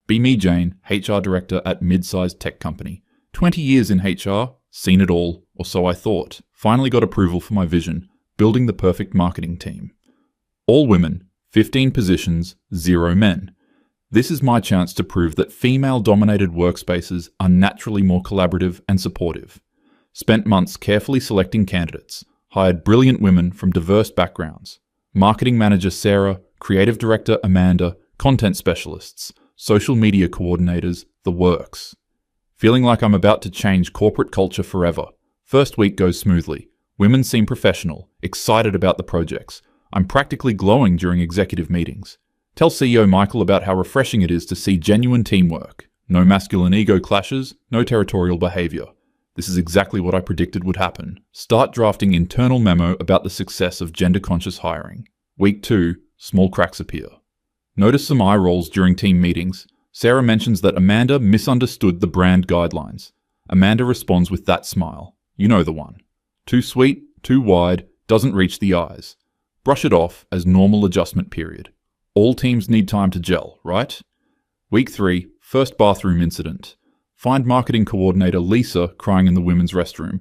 Be me, Jane, HR director at mid-sized tech company. 20 years in HR, seen it all, or so I thought. Finally got approval for my vision, building the perfect marketing team. All women, 15 positions, 0 men. This is my chance to prove that female-dominated workspaces are naturally more collaborative and supportive. Spent months carefully selecting candidates, hired brilliant women from diverse backgrounds. Marketing manager Sarah, creative director Amanda, content specialists, social media coordinators, the works. Feeling like I'm about to change corporate culture forever. First week goes smoothly. Women seem professional, excited about the projects. I'm practically glowing during executive meetings. Tell CEO Michael about how refreshing it is to see genuine teamwork. No masculine ego clashes, no territorial behavior. This is exactly what I predicted would happen. Start drafting internal memo about the success of gender-conscious hiring. Week 2, small cracks appear. Notice some eye rolls during team meetings. Sarah mentions that Amanda misunderstood the brand guidelines. Amanda responds with that smile. You know the one. Too sweet, too wide, doesn't reach the eyes. Brush it off as normal adjustment period. All teams need time to gel, right? Week 3, first bathroom incident. Find marketing coordinator Lisa crying in the women's restroom.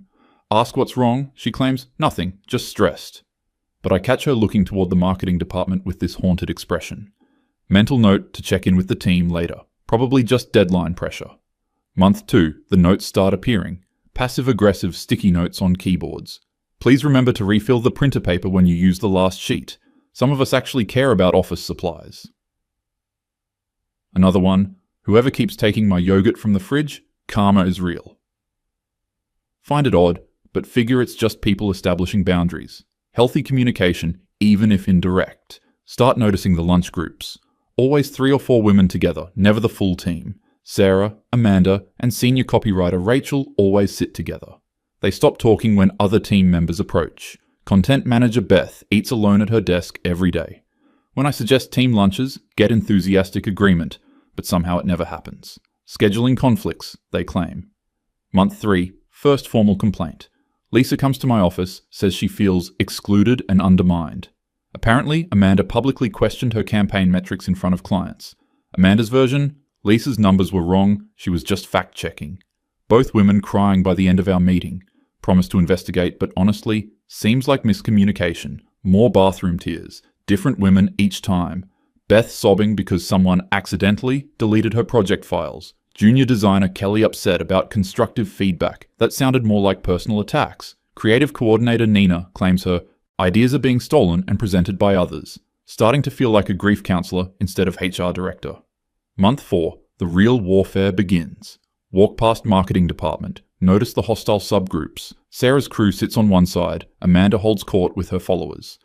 Ask what's wrong. She claims, nothing, just stressed. But I catch her looking toward the marketing department with this haunted expression. Mental note to check in with the team later. Probably just deadline pressure. Month 2, the notes start appearing. Passive-aggressive sticky notes on keyboards. Please remember to refill the printer paper when you use the last sheet. Some of us actually care about office supplies. Another one, whoever keeps taking my yogurt from the fridge, karma is real. Find it odd, but figure it's just people establishing boundaries. Healthy communication, even if indirect. Start noticing the lunch groups. Always 3 or 4 women together, never the full team. Sarah, Amanda, and senior copywriter Rachel always sit together. They stop talking when other team members approach. Content manager Beth eats alone at her desk every day. When I suggest team lunches, get enthusiastic agreement, but somehow it never happens. Scheduling conflicts, they claim. Month 3, first formal complaint. Lisa comes to my office, says she feels excluded and undermined. Apparently, Amanda publicly questioned her campaign metrics in front of clients. Amanda's version? Lisa's numbers were wrong, she was just fact-checking. Both women crying by the end of our meeting. Promised to investigate, but honestly, seems like miscommunication. More bathroom tears. Different women each time. Beth sobbing because someone accidentally deleted her project files. Junior designer Kelly upset about constructive feedback. That sounded more like personal attacks. Creative coordinator Nina claims her ideas are being stolen and presented by others. Starting to feel like a grief counselor instead of HR director. Month 4, the real warfare begins. Walk past marketing department. Notice the hostile subgroups. Sarah's crew sits on one side. Amanda holds court with her followers.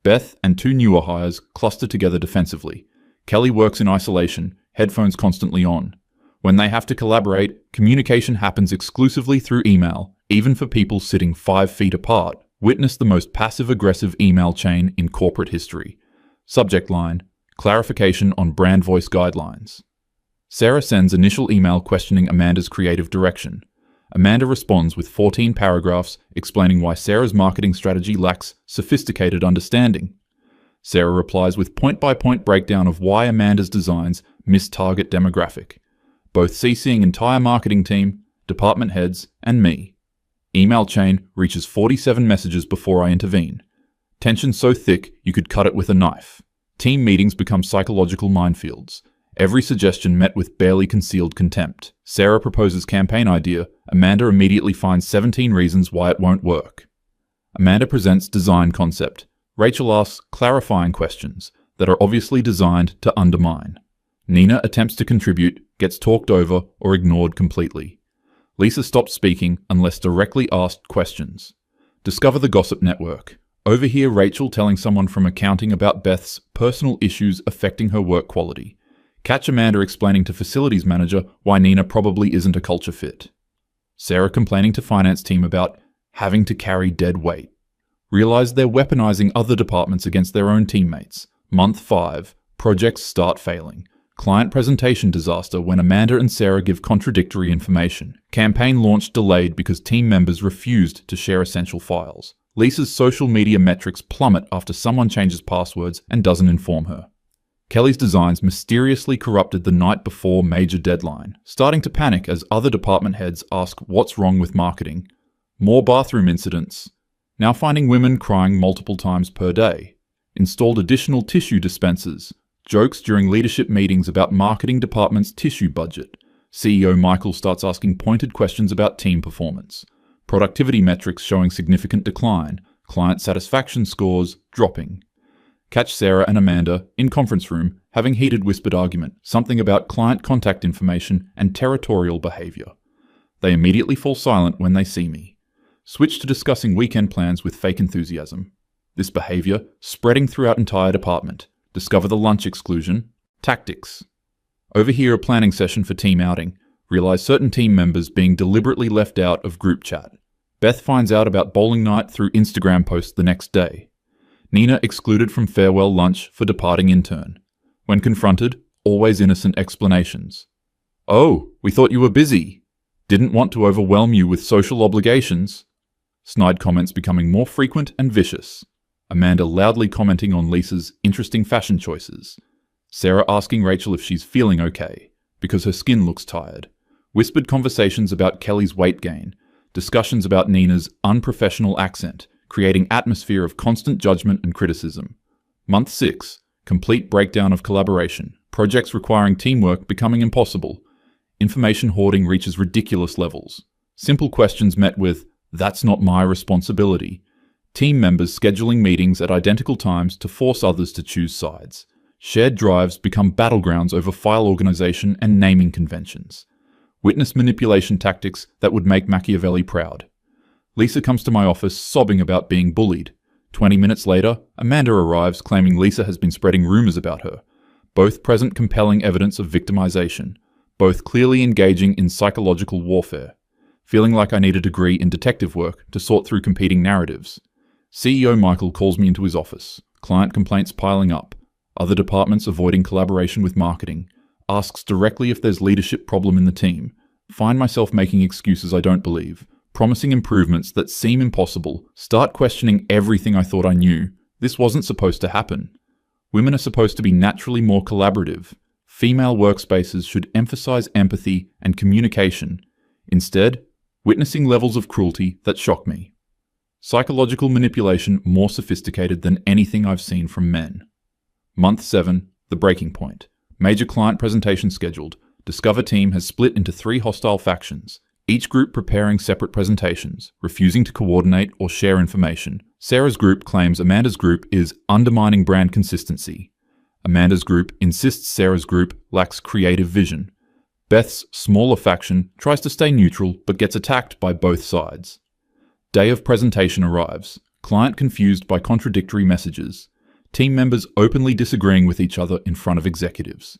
Beth and 2 newer hires cluster together defensively. Kelly works in isolation, headphones constantly on. When they have to collaborate, communication happens exclusively through email, even for people sitting 5 feet apart. Witness the most passive-aggressive email chain in corporate history. Subject line, clarification on brand voice guidelines. Sarah sends initial email questioning Amanda's creative direction. Amanda responds with 14 paragraphs explaining why Sarah's marketing strategy lacks sophisticated understanding. Sarah replies with point-by-point breakdown of why Amanda's designs miss target demographic, both CCing entire marketing team, department heads, and me. Email chain reaches 47 messages before I intervene. Tension so thick you could cut it with a knife. Team meetings become psychological minefields. Every suggestion met with barely concealed contempt. Sarah proposes campaign idea. Amanda immediately finds 17 reasons why it won't work. Amanda presents design concept. Rachel asks clarifying questions that are obviously designed to undermine. Nina attempts to contribute, gets talked over or ignored completely. Lisa stops speaking unless directly asked questions. Discover the gossip network. Overhear Rachel telling someone from accounting about Beth's personal issues affecting her work quality. Catch Amanda explaining to facilities manager why Nina probably isn't a culture fit. Sarah complaining to finance team about having to carry dead weight. Realize they're weaponizing other departments against their own teammates. Month 5, projects start failing. Client presentation disaster when Amanda and Sarah give contradictory information. Campaign launch delayed because team members refused to share essential files. Lisa's social media metrics plummet after someone changes passwords and doesn't inform her. Kelly's designs mysteriously corrupted the night before major deadline, starting to panic as other department heads ask what's wrong with marketing. More bathroom incidents. Now finding women crying multiple times per day. Installed additional tissue dispensers. Jokes during leadership meetings about marketing department's tissue budget. CEO Michael starts asking pointed questions about team performance. Productivity metrics showing significant decline. Client satisfaction scores dropping. Catch Sarah and Amanda in conference room having heated whispered argument, something about client contact information and territorial behavior. They immediately fall silent when they see me. Switch to discussing weekend plans with fake enthusiasm. This behavior spreading throughout entire department. Discover the lunch exclusion. Tactics. Overhear a planning session for team outing. Realize certain team members being deliberately left out of group chat. Beth finds out about bowling night through Instagram posts the next day. Nina excluded from farewell lunch for departing intern. When confronted, always innocent explanations. "Oh, we thought you were busy. Didn't want to overwhelm you with social obligations." Snide comments becoming more frequent and vicious. Amanda loudly commenting on Lisa's interesting fashion choices. Sarah asking Rachel if she's feeling okay, because her skin looks tired. Whispered conversations about Kelly's weight gain. Discussions about Nina's unprofessional accent, creating atmosphere of constant judgment and criticism. Month 6. Complete breakdown of collaboration. Projects requiring teamwork becoming impossible. Information hoarding reaches ridiculous levels. Simple questions met with, "That's not my responsibility." Team members scheduling meetings at identical times to force others to choose sides. Shared drives become battlegrounds over file organization and naming conventions. Witness manipulation tactics that would make Machiavelli proud. Lisa comes to my office sobbing about being bullied. 20 minutes later, Amanda arrives claiming Lisa has been spreading rumors about her. Both present compelling evidence of victimization. Both clearly engaging in psychological warfare. Feeling like I need a degree in detective work to sort through competing narratives. CEO Michael calls me into his office. Client complaints piling up. Other departments avoiding collaboration with marketing. Asks directly if there's leadership problem in the team. Find myself making excuses I don't believe. Promising improvements that seem impossible, start questioning everything I thought I knew. This wasn't supposed to happen. Women are supposed to be naturally more collaborative. Female workspaces should emphasize empathy and communication. Instead, witnessing levels of cruelty that shock me. Psychological manipulation more sophisticated than anything I've seen from men. Month 7, the breaking point. Major client presentation scheduled. Discover team has split into 3 hostile factions. Each group preparing separate presentations, refusing to coordinate or share information. Sarah's group claims Amanda's group is undermining brand consistency. Amanda's group insists Sarah's group lacks creative vision. Beth's smaller faction tries to stay neutral but gets attacked by both sides. Day of presentation arrives. Client confused by contradictory messages. Team members openly disagreeing with each other in front of executives.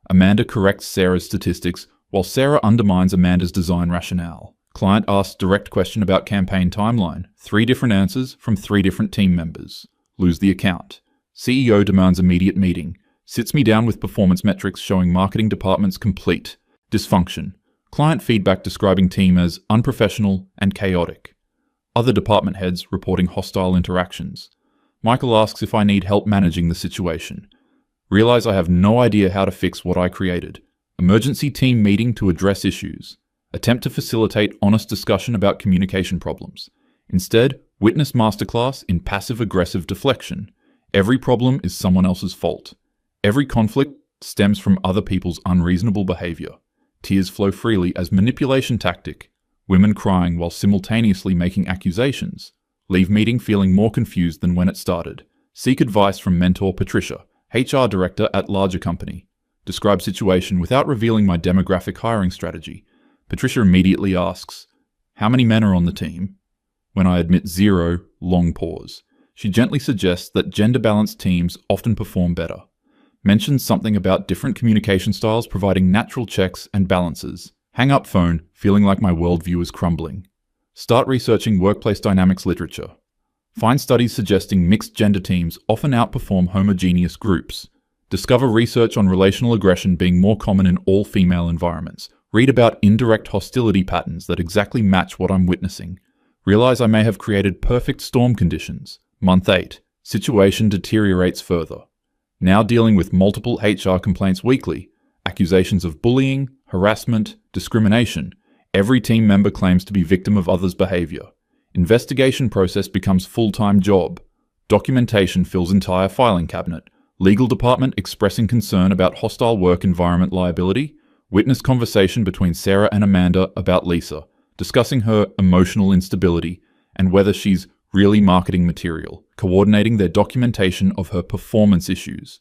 Amanda corrects Sarah's statistics while Sarah undermines Amanda's design rationale. Client asks direct question about campaign timeline. 3 different answers from 3 different team members. Lose the account. CEO demands immediate meeting. Sits me down with performance metrics showing marketing departments complete. Dysfunction. Client feedback describing team as unprofessional and chaotic. Other department heads reporting hostile interactions. Michael asks if I need help managing the situation. Realize I have no idea how to fix what I created. Emergency team meeting to address issues. Attempt to facilitate honest discussion about communication problems. Instead, witness masterclass in passive-aggressive deflection. Every problem is someone else's fault. Every conflict stems from other people's unreasonable behavior. Tears flow freely as manipulation tactic. Women crying while simultaneously making accusations. Leave meeting feeling more confused than when it started. Seek advice from mentor Patricia, HR director at larger company. Describe situation without revealing my demographic hiring strategy. Patricia immediately asks, "How many men are on the team?" When I admit 0, long pause. She gently suggests that gender-balanced teams often perform better. Mentions something about different communication styles providing natural checks and balances. Hang up phone, feeling like my worldview is crumbling. Start researching workplace dynamics literature. Find studies suggesting mixed gender teams often outperform homogeneous groups. Discover research on relational aggression being more common in all female environments. Read about indirect hostility patterns that exactly match what I'm witnessing. Realize I may have created perfect storm conditions. Month 8. Situation deteriorates further. Now dealing with multiple HR complaints weekly, accusations of bullying, harassment, discrimination. Every team member claims to be victim of others' behavior. Investigation process becomes full-time job. Documentation fills entire filing cabinet. Legal department expressing concern about hostile work environment liability. Witness conversation between Sarah and Amanda about Lisa, discussing her emotional instability and whether she's really marketing material, coordinating their documentation of her performance issues.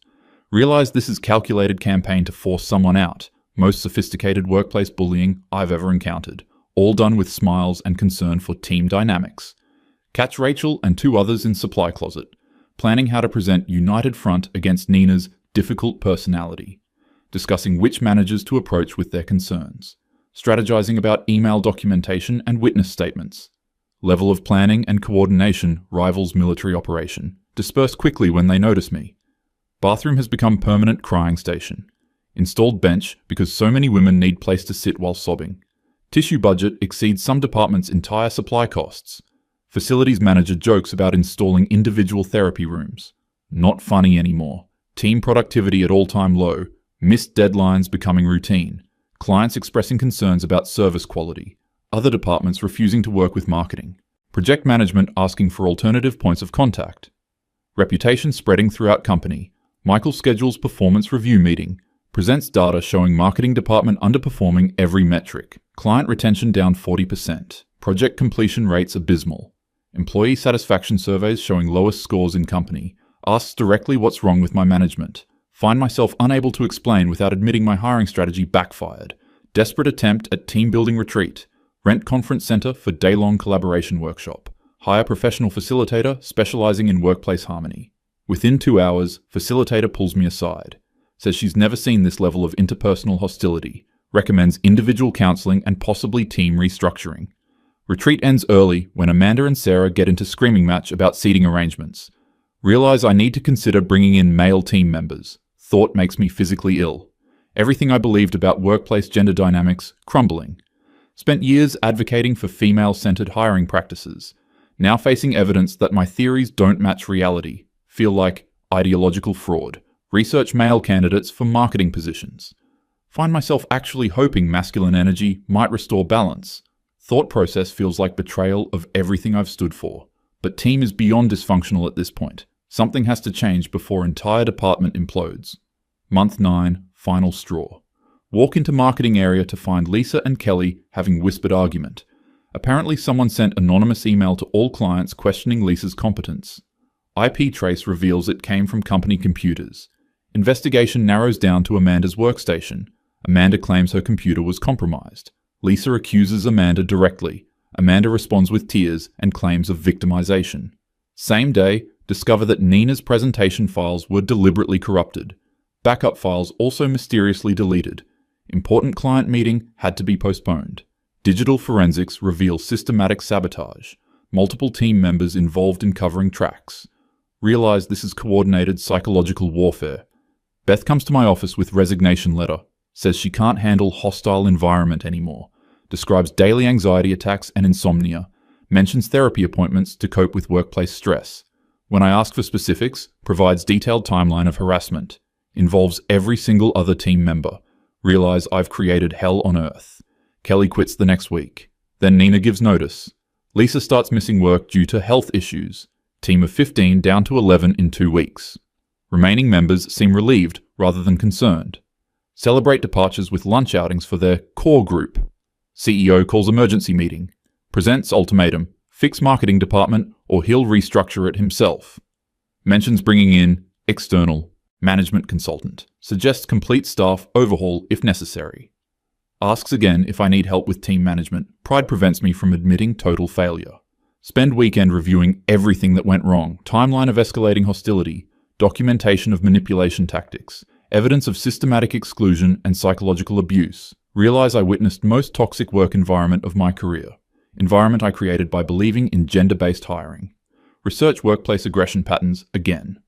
Realize this is calculated campaign to force someone out. Most sophisticated workplace bullying I've ever encountered. All done with smiles and concern for team dynamics. Catch Rachel and 2 others in supply closet, planning how to present united front against Nina's difficult personality. Discussing which managers to approach with their concerns. Strategizing about email documentation and witness statements. Level of planning and coordination rivals military operation. Disperse quickly when they notice me. Bathroom has become permanent crying station. Installed bench because so many women need place to sit while sobbing. Tissue budget exceeds some departments' entire supply costs. Facilities manager jokes about installing individual therapy rooms. Not funny anymore. Team productivity at all-time low. Missed deadlines becoming routine. Clients expressing concerns about service quality. Other departments refusing to work with marketing. Project management asking for alternative points of contact. Reputation spreading throughout company. Michael schedules performance review meeting. Presents data showing marketing department underperforming every metric. Client retention down 40%. Project completion rates abysmal. Employee satisfaction surveys showing lowest scores in company. Asks directly what's wrong with my management. Find myself unable to explain without admitting my hiring strategy backfired. Desperate attempt at team building retreat. Rent conference center for day-long collaboration workshop. Hire professional facilitator specializing in workplace harmony. Within 2 hours, facilitator pulls me aside. Says she's never seen this level of interpersonal hostility. Recommends individual counseling and possibly team restructuring. Retreat ends early when Amanda and Sarah get into screaming match about seating arrangements. Realize I need to consider bringing in male team members. Thought makes me physically ill. Everything I believed about workplace gender dynamics crumbling. Spent years advocating for female-centered hiring practices. Now facing evidence that my theories don't match reality. Feel like ideological fraud. Research male candidates for marketing positions. Find myself actually hoping masculine energy might restore balance. Thought process feels like betrayal of everything I've stood for. But team is beyond dysfunctional at this point. Something has to change before entire department implodes. Month 9, final straw. Walk into marketing area to find Lisa and Kelly having whispered argument. Apparently someone sent anonymous email to all clients questioning Lisa's competence. IP trace reveals it came from company computers. Investigation narrows down to Amanda's workstation. Amanda claims her computer was compromised. Lisa accuses Amanda directly. Amanda responds with tears and claims of victimization. Same day, discover that Nina's presentation files were deliberately corrupted. Backup files also mysteriously deleted. Important client meeting had to be postponed. Digital forensics reveal systematic sabotage. Multiple team members involved in covering tracks. Realize this is coordinated psychological warfare. Beth comes to my office with resignation letter. Says she can't handle hostile environment anymore. Describes daily anxiety attacks and insomnia. Mentions therapy appointments to cope with workplace stress. When I ask for specifics, provides detailed timeline of harassment. Involves every single other team member. Realize I've created hell on earth. Kelly quits the next week. Then Nina gives notice. Lisa starts missing work due to health issues. Team of 15 down to 11 in 2 weeks. Remaining members seem relieved rather than concerned. Celebrate departures with lunch outings for their core group. CEO calls emergency meeting. Presents ultimatum. Fix marketing department or he'll restructure it himself. Mentions bringing in external management consultant. Suggests complete staff overhaul if necessary. Asks again if I need help with team management. Pride prevents me from admitting total failure. Spend weekend reviewing everything that went wrong. Timeline of escalating hostility. Documentation of manipulation tactics. Evidence of systematic exclusion and psychological abuse. Realize I witnessed most toxic work environment of my career. Environment I created by believing in gender-based hiring. Research workplace aggression patterns again.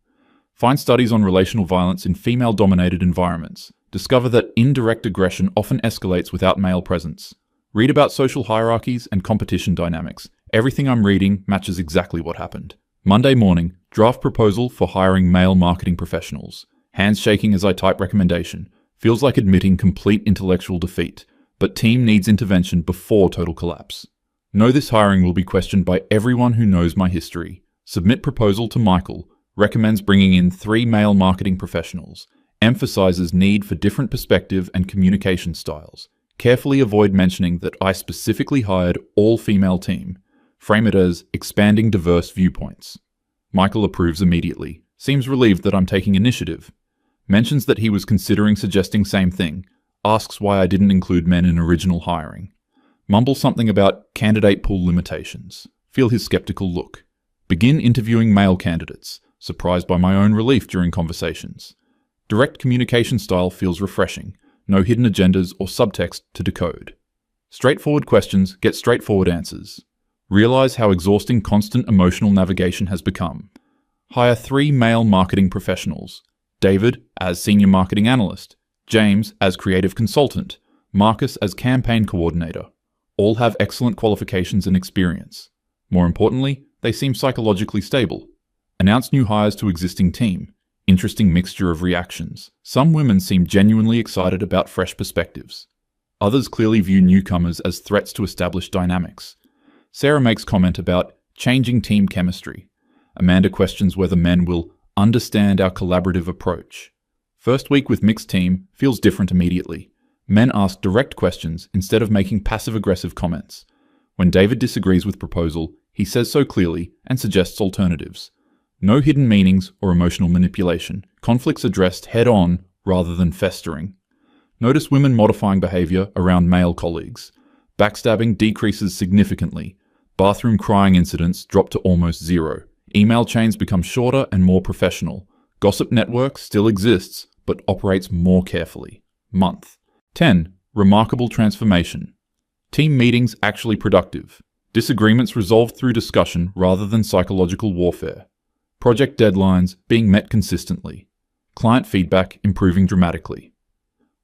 Find studies on relational violence in female-dominated environments. Discover that indirect aggression often escalates without male presence. Read about social hierarchies and competition dynamics. Everything I'm reading matches exactly what happened. Monday morning, draft proposal for hiring male marketing professionals. Hands shaking as I type recommendation. Feels like admitting complete intellectual defeat, but team needs intervention before total collapse. Know this hiring will be questioned by everyone who knows my history. Submit proposal to Michael. Recommends bringing in 3 male marketing professionals. Emphasizes need for different perspective and communication styles. Carefully avoid mentioning that I specifically hired all-female team. Frame it as expanding diverse viewpoints. Michael approves immediately. Seems relieved that I'm taking initiative. Mentions that he was considering suggesting same thing. Asks why I didn't include men in original hiring. Mumbles something about candidate pool limitations. Feel his skeptical look. Begin interviewing male candidates. Surprised by my own relief during conversations. Direct communication style feels refreshing. No hidden agendas or subtext to decode. Straightforward questions get straightforward answers. Realize how exhausting constant emotional navigation has become. Hire 3 male marketing professionals. David as Senior Marketing Analyst, James as Creative Consultant, Marcus as Campaign Coordinator. All have excellent qualifications and experience. More importantly, they seem psychologically stable. Announce new hires to existing team. Interesting mixture of reactions. Some women seem genuinely excited about fresh perspectives. Others clearly view newcomers as threats to established dynamics. Sarah makes comment about changing team chemistry. Amanda questions whether men will understand our collaborative approach. First week with mixed team feels different immediately. Men ask direct questions instead of making passive-aggressive comments. When David disagrees with proposal, he says so clearly and suggests alternatives. No hidden meanings or emotional manipulation. Conflicts addressed head-on rather than festering. Notice women modifying behavior around male colleagues. Backstabbing decreases significantly. Bathroom crying incidents drop to almost 0. Email chains become shorter and more professional. Gossip network still exists, but operates more carefully. Month. 10. Remarkable transformation. Team meetings actually productive. Disagreements resolved through discussion rather than psychological warfare. Project deadlines being met consistently. Client feedback improving dramatically.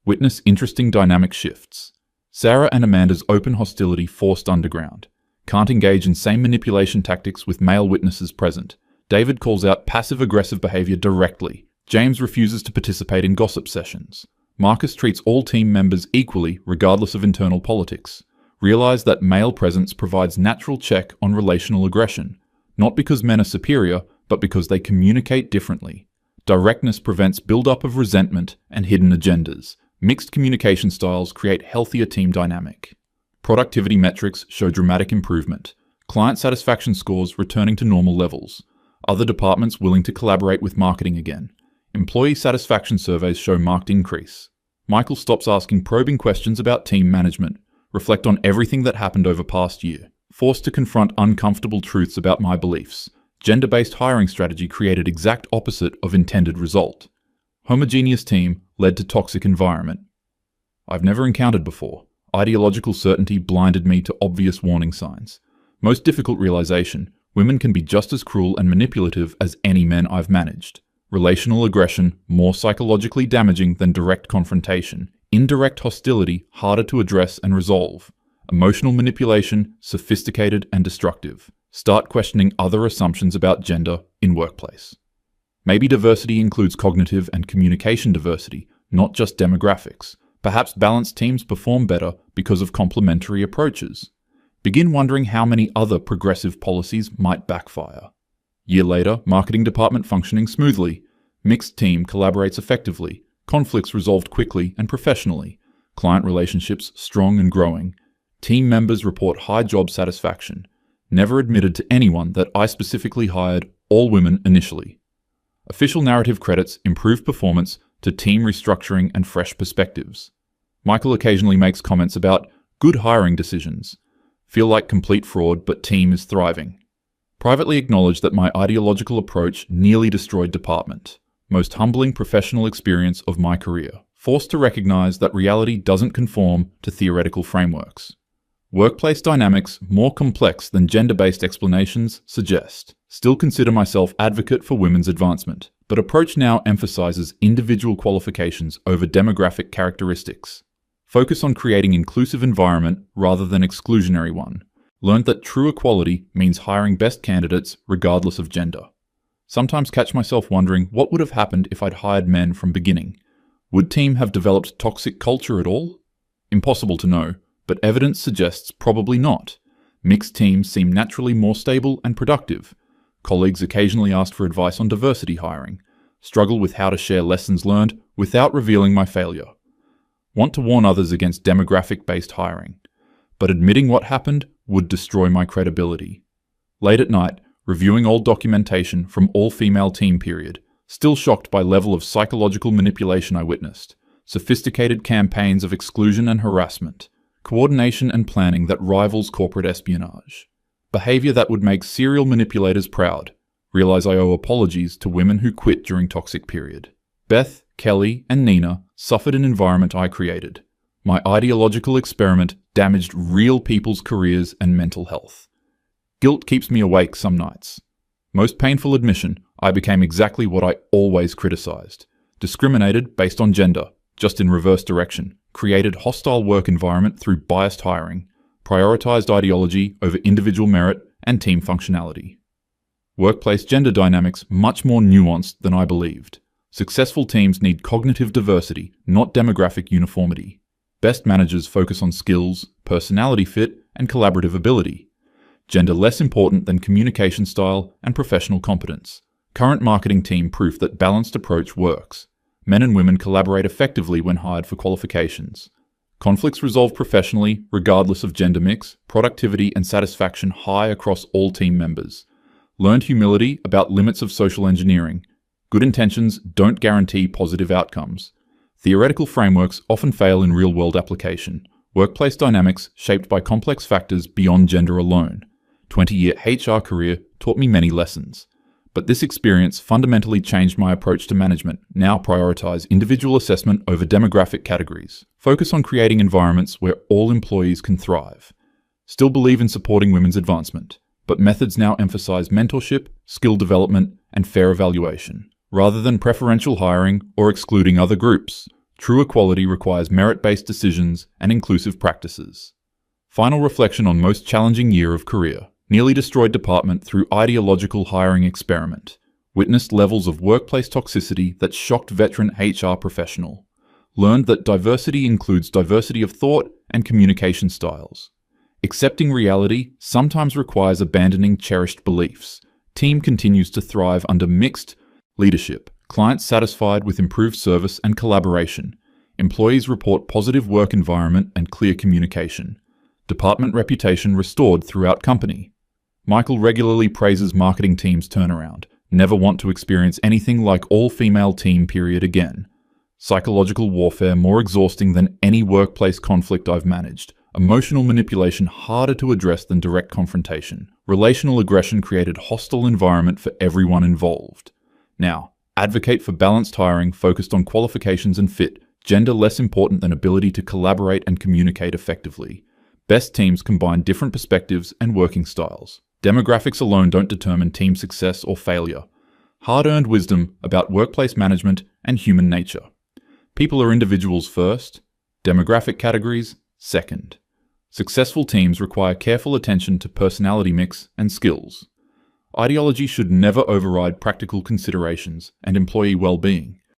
Witness interesting dynamic shifts. Sarah and Amanda's open hostility forced underground. Can't engage in same manipulation tactics with male witnesses present. David calls out passive-aggressive behavior directly. James refuses to participate in gossip sessions. Marcus treats all team members equally regardless of internal politics. Realize that male presence provides natural check on relational aggression, not because men are superior, but because they communicate differently. Directness prevents build-up of resentment and hidden agendas. Mixed communication styles create healthier team dynamic. Productivity metrics show dramatic improvement. Client satisfaction scores returning to normal levels. Other departments willing to collaborate with marketing again. Employee satisfaction surveys show marked increase. Michael stops asking probing questions about team management. Reflect on everything that happened over past year. Forced to confront uncomfortable truths about my beliefs. Gender-based hiring strategy created exact opposite of intended result. Homogeneous team led to toxic environment. I've never encountered before. Ideological certainty blinded me to obvious warning signs. Most difficult realization, women can be just as cruel and manipulative as any men I've managed. Relational aggression more psychologically damaging than direct confrontation. Indirect hostility harder to address and resolve. Emotional manipulation sophisticated and destructive. Start questioning other assumptions about gender in workplace. Maybe diversity includes cognitive and communication diversity, not just demographics. Perhaps balanced teams perform better because of complementary approaches. Begin wondering how many other progressive policies might backfire. Year later, marketing department functioning smoothly. Mixed team collaborates effectively. Conflicts resolved quickly and professionally. Client relationships strong and growing. Team members report high job satisfaction. Never admitted to anyone that I specifically hired all women initially. Official narrative credits improved performance to team restructuring and fresh perspectives. Michael occasionally makes comments about good hiring decisions. Feel like complete fraud, but team is thriving. Privately acknowledge that my ideological approach nearly destroyed department. Most humbling professional experience of my career. Forced to recognize that reality doesn't conform to theoretical frameworks. Workplace dynamics more complex than gender-based explanations suggest. Still consider myself advocate for women's advancement, but approach now emphasizes individual qualifications over demographic characteristics. Focus on creating inclusive environment rather than exclusionary one. Learned that true equality means hiring best candidates regardless of gender. Sometimes catch myself wondering what would have happened if I'd hired men from beginning. Would team have developed toxic culture at all? Impossible to know, but evidence suggests probably not. Mixed teams seem naturally more stable and productive. Colleagues occasionally ask for advice on diversity hiring, struggle with how to share lessons learned without revealing my failure. Want to warn others against demographic-based hiring, but admitting what happened would destroy my credibility. Late at night, reviewing old documentation from all-female team period, still shocked by level of psychological manipulation I witnessed, sophisticated campaigns of exclusion and harassment, coordination and planning that rivals corporate espionage, behavior that would make serial manipulators proud. Realize I owe apologies to women who quit during toxic period. Beth, Kelly, and Nina suffered an environment I created. My ideological experiment damaged real people's careers and mental health. Guilt keeps me awake some nights. Most painful admission, I became exactly what I always criticized. Discriminated based on gender, just in reverse direction. Created hostile work environment through biased hiring. Prioritized ideology over individual merit and team functionality. Workplace gender dynamics much more nuanced than I believed. Successful teams need cognitive diversity, not demographic uniformity. Best managers focus on skills, personality fit, and collaborative ability. Gender less important than communication style and professional competence. Current marketing team proof that balanced approach works. Men and women collaborate effectively when hired for qualifications. Conflicts resolved professionally, regardless of gender mix, productivity and satisfaction high across all team members. Learned humility about limits of social engineering. Good intentions don't guarantee positive outcomes. Theoretical frameworks often fail in real-world application. Workplace dynamics shaped by complex factors beyond gender alone. 20-year HR career taught me many lessons. But this experience fundamentally changed my approach to management. Now prioritize individual assessment over demographic categories. Focus on creating environments where all employees can thrive. Still believe in supporting women's advancement, but methods now emphasize mentorship, skill development, and fair evaluation, rather than preferential hiring or excluding other groups. True equality requires merit-based decisions and inclusive practices. Final reflection on most challenging year of career. Nearly destroyed department through ideological hiring experiment. Witnessed levels of workplace toxicity that shocked veteran HR professional. Learned that diversity includes diversity of thought and communication styles. Accepting reality sometimes requires abandoning cherished beliefs. Team continues to thrive under mixed leadership. Clients satisfied with improved service and collaboration. Employees report positive work environment and clear communication. Department reputation restored throughout company. Michael regularly praises marketing team's turnaround. Never want to experience anything like all-female team period again. Psychological warfare more exhausting than any workplace conflict I've managed. Emotional manipulation harder to address than direct confrontation. Relational aggression created hostile environment for everyone involved. Now, advocate for balanced hiring focused on qualifications and fit. Gender less important than ability to collaborate and communicate effectively. Best teams combine different perspectives and working styles. Demographics alone don't determine team success or failure. Hard-earned wisdom about workplace management and human nature. People are individuals first, demographic categories second. Successful teams require careful attention to personality mix and skills. Ideology should never override practical considerations and employee well-being.